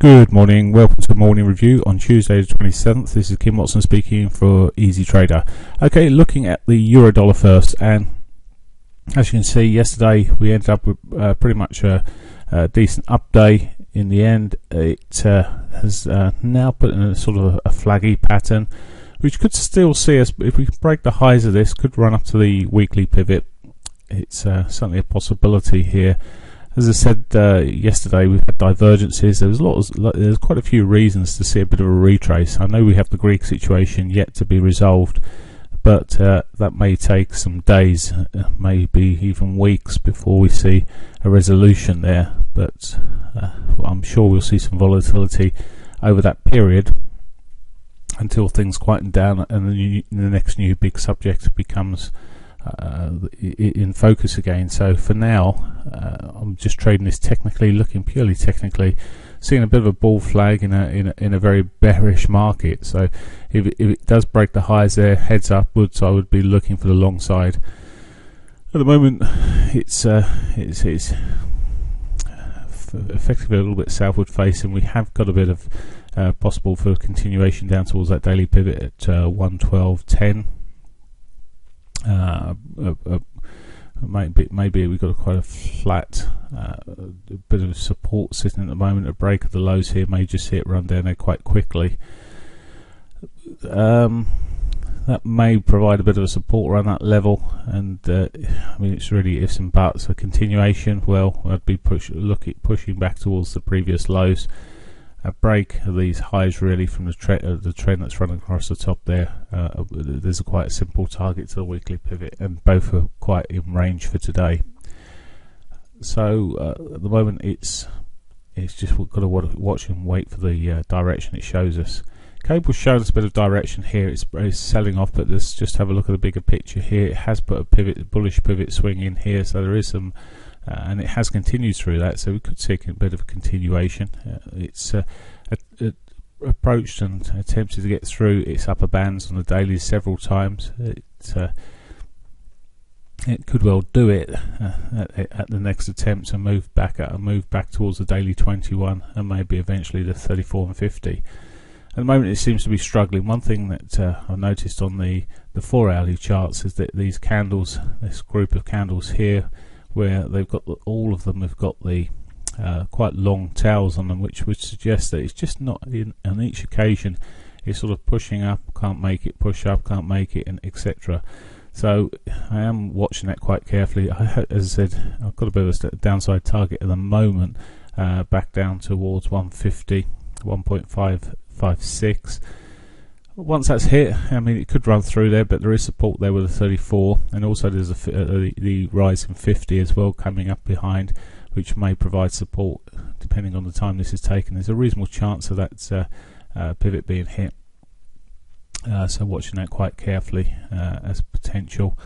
Good morning, welcome to the morning review on Tuesday the 27th. This is Kim Watson speaking for Easy Trader. Okay, looking at the euro dollar first, and as you can see, yesterday we ended up with pretty much a decent up day. In the end, it has now put in a sort of a flaggy pattern, which could still see us, if we break the highs of this, could run up to the weekly pivot. It's certainly a possibility here. As I said yesterday, we've had divergences. There's quite a few reasons to see a bit of a retrace. I know we have the Greek situation yet to be resolved, but that may take some days, maybe even weeks before we see a resolution there. But I'm sure we'll see some volatility over that period until things quieten down and the next new big subject becomes in focus again. So for now, I'm just trading this technically, looking purely technically, seeing a bit of a bull flag in a very bearish market. So if it does break the highs there, heads upwards, I would be looking for the long side. At the moment, it's effectively a little bit southward facing. We have got a bit of possible for continuation down towards that daily pivot at 112.10. Maybe we've got quite a flat bit of support sitting at the moment. A break of the lows here may just see it run down there quite quickly. That may provide a bit of a support around that level, and I mean, it's really ifs and buts. A continuation, well, I'd be pushing back towards the previous lows. A break of these highs really from the trend that's running across the top there. There's quite a simple target to the weekly pivot, and both are quite in range for today. So at the moment, it's just we've got to watch and wait for the direction it shows us. Cable's showing us a bit of direction here. It's selling off, but let's just have a look at the bigger picture here. It has put a bullish pivot swing in here, so there is some. And it has continued through that, so we could see a bit of a continuation. It's approached and attempted to get through its upper bands on the dailies several times. It could well do it at the next attempt and move back towards the daily 21 and maybe eventually the 34 and 50. At the moment, it seems to be struggling. One thing that I've noticed on the 4-hourly charts is that these candles, this group of candles here, where they've got all of them have got the quite long tails on them, which would suggest that it's just not on each occasion it's sort of pushing up, can't make it, push up, can't make it, and etc. So I am watching that quite carefully. As I said, I've got a bit of a downside target at the moment, back down towards 150, 1.556. Once that's hit, I mean, it could run through there, but there is support there with a 34, and also there's the rise in 50 as well coming up behind, which may provide support depending on the time this is taken. There's a reasonable chance of that pivot being hit, so watching that quite carefully as potential.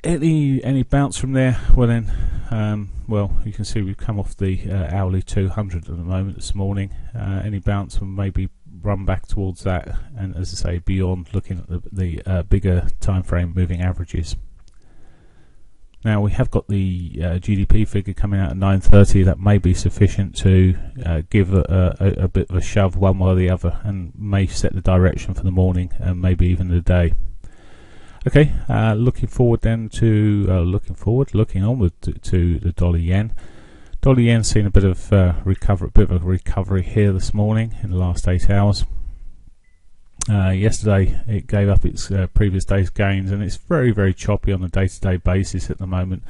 Any bounce from there? Well then, well, you can see we've come off the hourly 200 at the moment this morning. Any bounce will maybe run back towards that, and as I say, beyond, looking at the bigger time frame moving averages. Now we have got the GDP figure coming out at 9:30. That may be sufficient to give a bit of a shove one way or the other, and may set the direction for the morning and maybe even the day. Okay, looking onward to the dollar yen. Dollar yen seen a bit of recovery here this morning in the last 8 hours. Yesterday it gave up its previous day's gains, and it's very, very choppy on a day-to-day basis at the moment.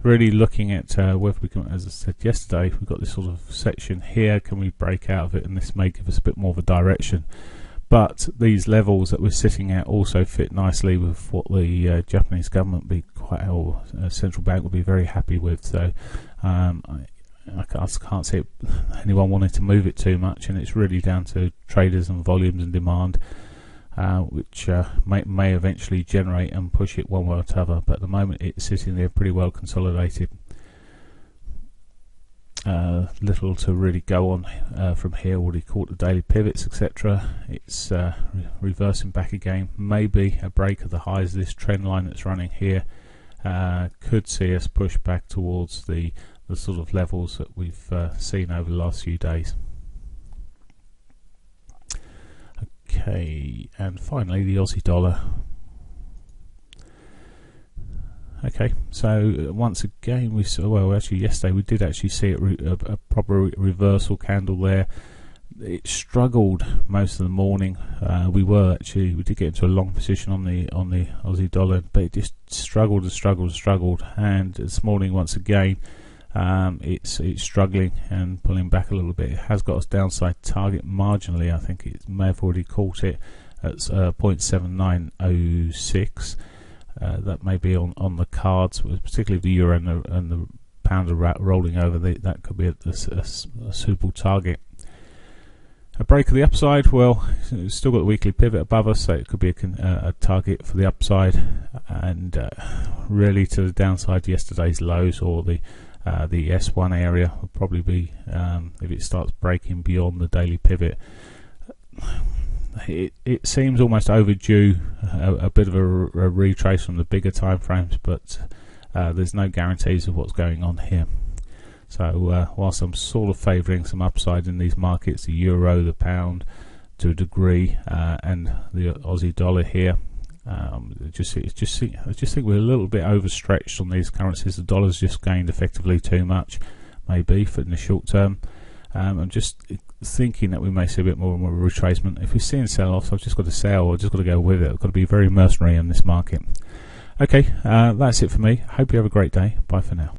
Really looking at whether we can, as I said yesterday, we've got this sort of section here. Can we break out of it? And this may give us a bit more of a direction. But these levels that we're sitting at also fit nicely with what the Japanese government central bank will be very happy with. So I can't see anyone wanting to move it too much, and it's really down to traders and volumes and demand, which may eventually generate and push it one way or the other. But at the moment, it's sitting there pretty well consolidated. Little to really go on from here. Already caught the daily pivots, etc. It's reversing back again. Maybe a break of the highs of this trend line that's running here could see us push back towards the the sort of levels that we've seen over the last few days. Okay, and finally the Aussie dollar. Okay, so once again we saw, well, actually yesterday we did actually see a proper reversal candle there. It struggled most of the morning. We did get into a long position on the Aussie dollar, but it just struggled and struggled and struggled. And this morning, once again, it's struggling and pulling back a little bit. It has got a downside target marginally. I think it may have already caught it at 0.7906. That may be on the cards, particularly the euro and the pound are rolling over. That could be a suitable target. A break of the upside, well, it's still got the weekly pivot above us, so it could be a target for the upside. And really to the downside, yesterday's lows or the S1 area will probably be, if it starts breaking beyond the daily pivot. It seems almost overdue, a bit of a retrace from the bigger time frames, but there's no guarantees of what's going on here. So whilst I'm sort of favouring some upside in these markets, the euro, the pound to a degree, and the Aussie dollar here, I just think we're a little bit overstretched on these currencies. The dollar's just gained effectively too much, maybe, for in the short term. I'm just thinking that we may see a bit more and more retracement. If we're seeing sell-offs, I've just got to sell. I've just got to go with it. I've got to be very mercenary in this market. Okay, that's it for me. Hope you have a great day. Bye for now.